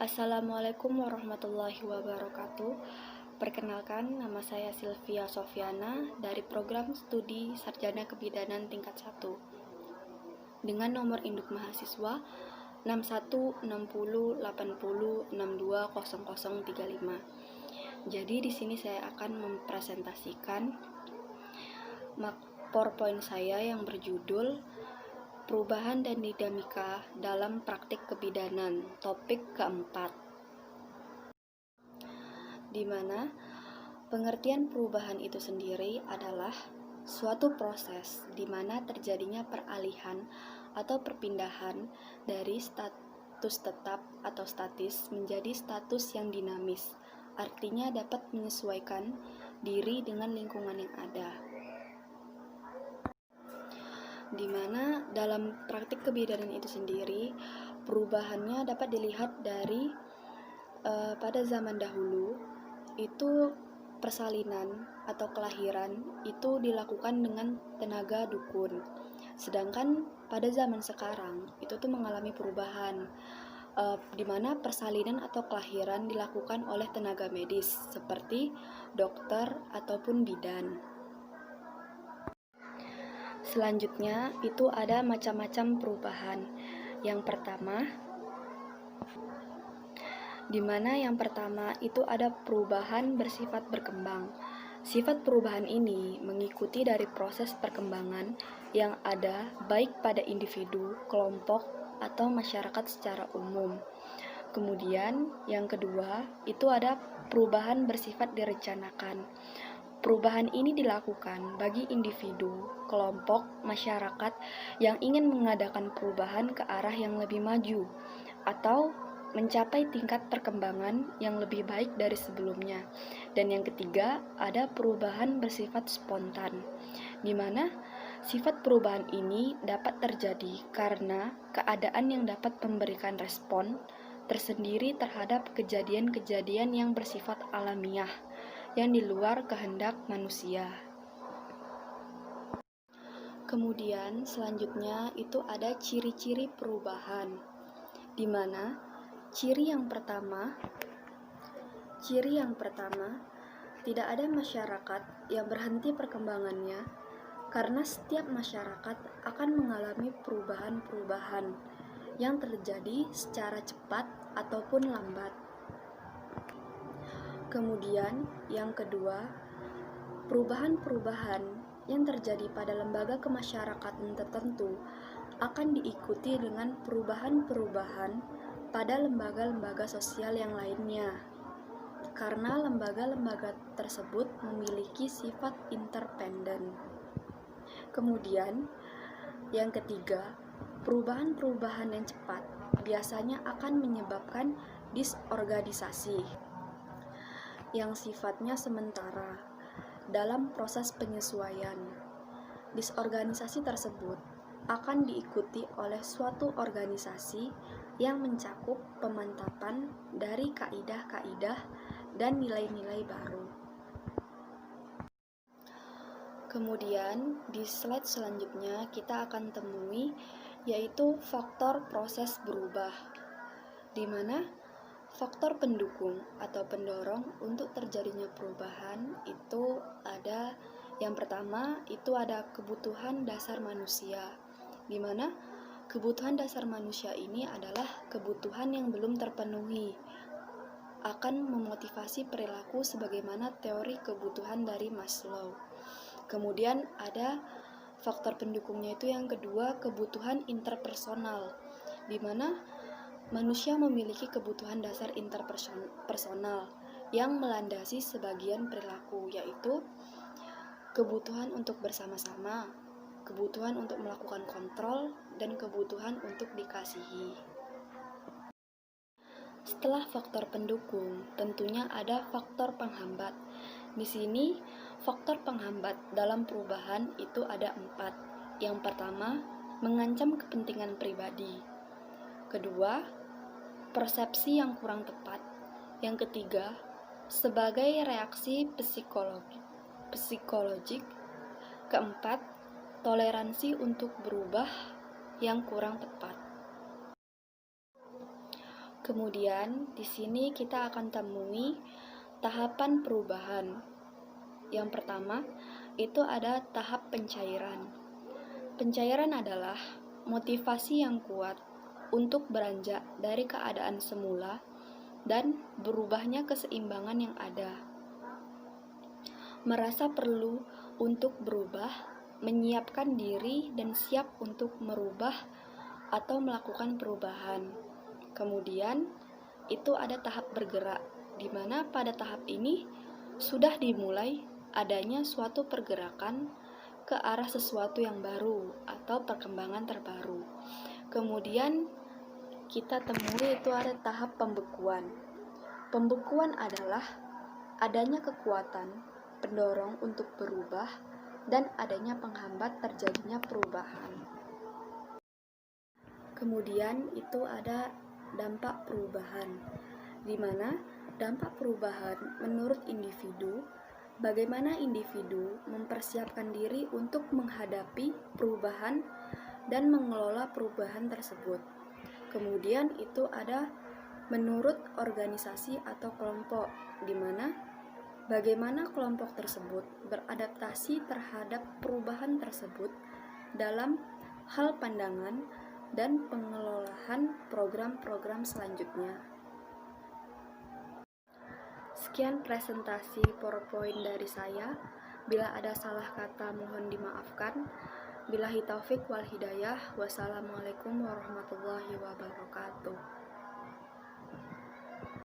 Assalamualaikum warahmatullahi wabarakatuh. Perkenalkan, nama saya Sylvia Sofiana dari Program Studi Sarjana Kebidanan tingkat 1 dengan nomor induk mahasiswa 616080620035. Jadi di sini saya akan mempresentasikan PowerPoint saya yang berjudul Perubahan dan Dinamika dalam Praktik Kebidanan, topik keempat, di mana pengertian perubahan itu sendiri adalah suatu proses di mana terjadinya peralihan atau perpindahan dari status tetap atau statis menjadi status yang dinamis, artinya dapat menyesuaikan diri dengan lingkungan yang ada. Di mana dalam praktik kebidanan itu sendiri, perubahannya dapat dilihat dari pada zaman dahulu itu persalinan atau kelahiran itu dilakukan dengan tenaga dukun. Sedangkan pada zaman sekarang itu tuh mengalami perubahan di mana persalinan atau kelahiran dilakukan oleh tenaga medis seperti dokter ataupun bidan. Selanjutnya itu ada macam-macam perubahan. Yang pertama, di mana yang pertama itu ada perubahan bersifat berkembang. Sifat perubahan ini mengikuti dari proses perkembangan yang ada baik pada individu, kelompok, atau masyarakat secara umum. Kemudian yang kedua itu ada perubahan bersifat direncanakan. Perubahan ini dilakukan bagi individu, kelompok, masyarakat yang ingin mengadakan perubahan ke arah yang lebih maju atau mencapai tingkat perkembangan yang lebih baik dari sebelumnya. Dan yang ketiga, ada perubahan bersifat spontan, di mana sifat perubahan ini dapat terjadi karena keadaan yang dapat memberikan respon tersendiri terhadap kejadian-kejadian yang bersifat alamiah yang di luar kehendak manusia. Kemudian selanjutnya itu ada ciri-ciri perubahan, di mana ciri yang pertama tidak ada masyarakat yang berhenti perkembangannya karena setiap masyarakat akan mengalami perubahan-perubahan yang terjadi secara cepat ataupun lambat. Kemudian yang kedua, perubahan-perubahan yang terjadi pada lembaga kemasyarakatan tertentu akan diikuti dengan perubahan-perubahan pada lembaga-lembaga sosial yang lainnya, karena lembaga-lembaga tersebut memiliki sifat independen. Kemudian yang ketiga, perubahan-perubahan yang cepat biasanya akan menyebabkan disorganisasi yang sifatnya sementara dalam proses penyesuaian. Disorganisasi tersebut akan diikuti oleh suatu organisasi yang mencakup pemantapan dari kaidah-kaidah dan nilai-nilai baru. Kemudian di slide selanjutnya kita akan temui yaitu faktor proses berubah, di mana faktor pendukung atau pendorong untuk terjadinya perubahan itu ada yang pertama itu ada kebutuhan dasar manusia, di mana kebutuhan dasar manusia ini adalah kebutuhan yang belum terpenuhi, akan memotivasi perilaku sebagaimana teori kebutuhan dari Maslow. Kemudian ada faktor pendukungnya itu yang kedua, kebutuhan interpersonal, di mana manusia memiliki kebutuhan dasar interpersonal yang melandasi sebagian perilaku, yaitu kebutuhan untuk bersama-sama, kebutuhan untuk melakukan kontrol, dan kebutuhan untuk dikasihi. Setelah faktor pendukung, tentunya ada faktor penghambat. Di sini, faktor penghambat dalam perubahan itu ada 4. Yang pertama, mengancam kepentingan pribadi. Kedua, persepsi yang kurang tepat. Yang ketiga, sebagai reaksi psikologik. Keempat, toleransi untuk berubah yang kurang tepat. Kemudian di sini kita akan temui tahapan perubahan. Yang pertama, itu ada tahap pencairan. Pencairan adalah motivasi yang kuat untuk beranjak dari keadaan semula dan berubahnya keseimbangan yang ada. Merasa perlu untuk berubah, menyiapkan diri dan siap untuk merubah atau melakukan perubahan. Kemudian, itu ada tahap bergerak, di mana pada tahap ini sudah dimulai adanya suatu pergerakan ke arah sesuatu yang baru atau perkembangan terbaru. Kemudian, kita temui itu ada tahap pembekuan. Pembekuan adalah adanya kekuatan pendorong untuk berubah dan adanya penghambat terjadinya perubahan. Kemudian itu ada dampak perubahan, di mana dampak perubahan menurut individu, bagaimana individu mempersiapkan diri untuk menghadapi perubahan dan mengelola perubahan tersebut. Kemudian itu ada menurut organisasi atau kelompok, di mana bagaimana kelompok tersebut beradaptasi terhadap perubahan tersebut dalam hal pandangan dan pengelolaan program-program selanjutnya. Sekian presentasi PowerPoint dari saya. Bila ada salah kata mohon dimaafkan. Billahi taufik wal hidayah. Wassalamualaikum warahmatullahi wabarakatuh.